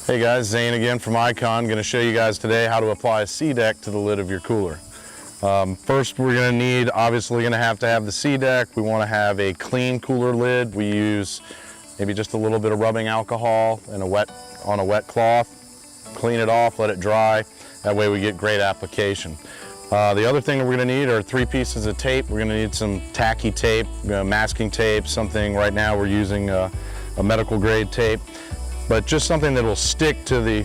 Hey guys, Zane again from Icon. Going to show you guys today how to apply a SeaDek to the lid of your cooler. First, we're going to need, obviously going to have the SeaDek. We want to have a clean cooler lid. We use maybe just a little bit of rubbing alcohol and on a wet cloth. Clean it off, let it dry. That way we get great application. The other thing that we're going to need are 3 pieces of tape. We're going to need some tacky tape, masking tape, something. Right now we're using a medical grade tape, but just something that will stick to the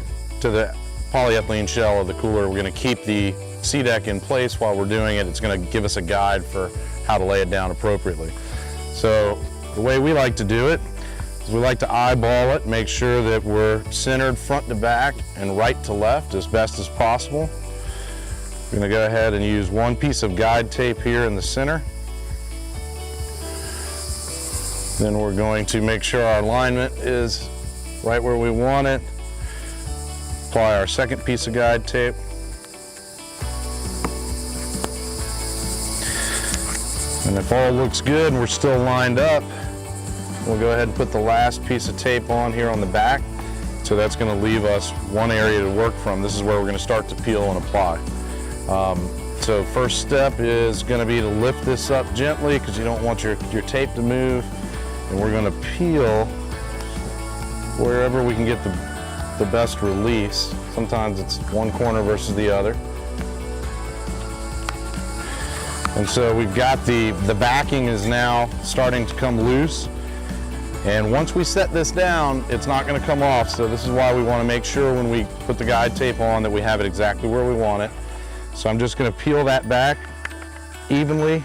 polyethylene shell of the cooler. We're going to keep the SeaDek in place while we're doing it. It's going to give us a guide for how to lay it down appropriately. So the way we like to do it is we like to eyeball it, make sure that we're centered front to back and right to left as best as possible. We're going to go ahead and use 1 piece of guide tape here in the center. Then we're going to make sure our alignment is right where we want it. Apply our 2nd piece of guide tape. And if all looks good and we're still lined up, we'll go ahead and put the last piece of tape on here on the back. So that's going to leave us 1 area to work from. This is where we're going to start to peel and apply. So first step is going to be to lift this up gently because you don't want your tape to move. And we're going to peel wherever we can get the best release. Sometimes it's one corner versus the other. And so we've got the backing is now starting to come loose. And once we set this down, it's not going to come off. So this is why we want to make sure when we put the guide tape on that we have it exactly where we want it. So I'm just going to peel that back evenly,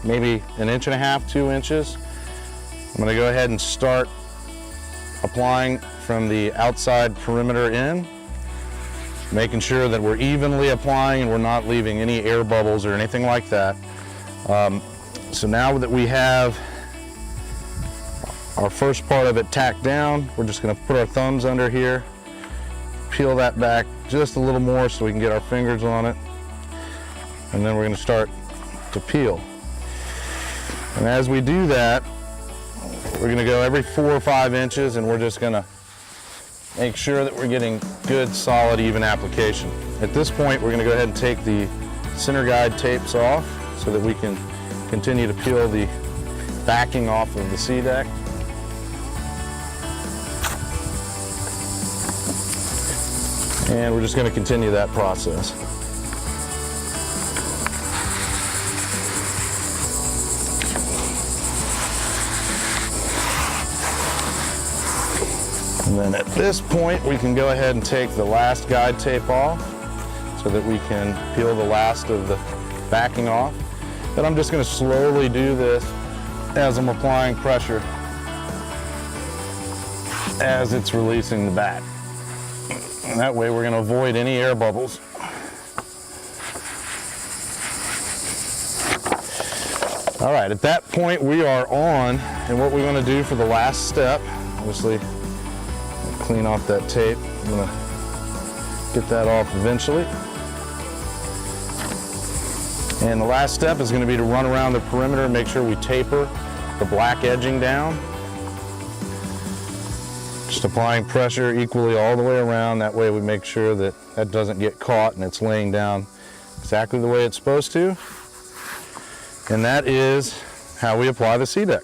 maybe 1.5 inches, 2 inches. I'm going to go ahead and start applying from the outside perimeter in, making sure that we're evenly applying and we're not leaving any air bubbles or anything like that. So now that we have our first part of it tacked down, we're just going to put our thumbs under here, peel that back just a little more so we can get our fingers on it, and then we're going to start to peel. And as we do that, we're going to go every 4 or 5 inches, and we're just going to make sure that we're getting good, solid, even application. At this point, we're going to go ahead and take the center guide tapes off so that we can continue to peel the backing off of the SeaDek. And we're just going to continue that process. And then at this point, we can go ahead and take the last guide tape off so that we can peel the last of the backing off. Then I'm just going to slowly do this as I'm applying pressure as it's releasing the back. And that way we're going to avoid any air bubbles. All right, at that point we are on, and what we're going to do for the last step, obviously clean off that tape. I'm going to get that off eventually. And the last step is going to be to run around the perimeter and make sure we taper the black edging down. Just applying pressure equally all the way around. That way we make sure that that doesn't get caught and it's laying down exactly the way it's supposed to. And that is how we apply the SeaDek.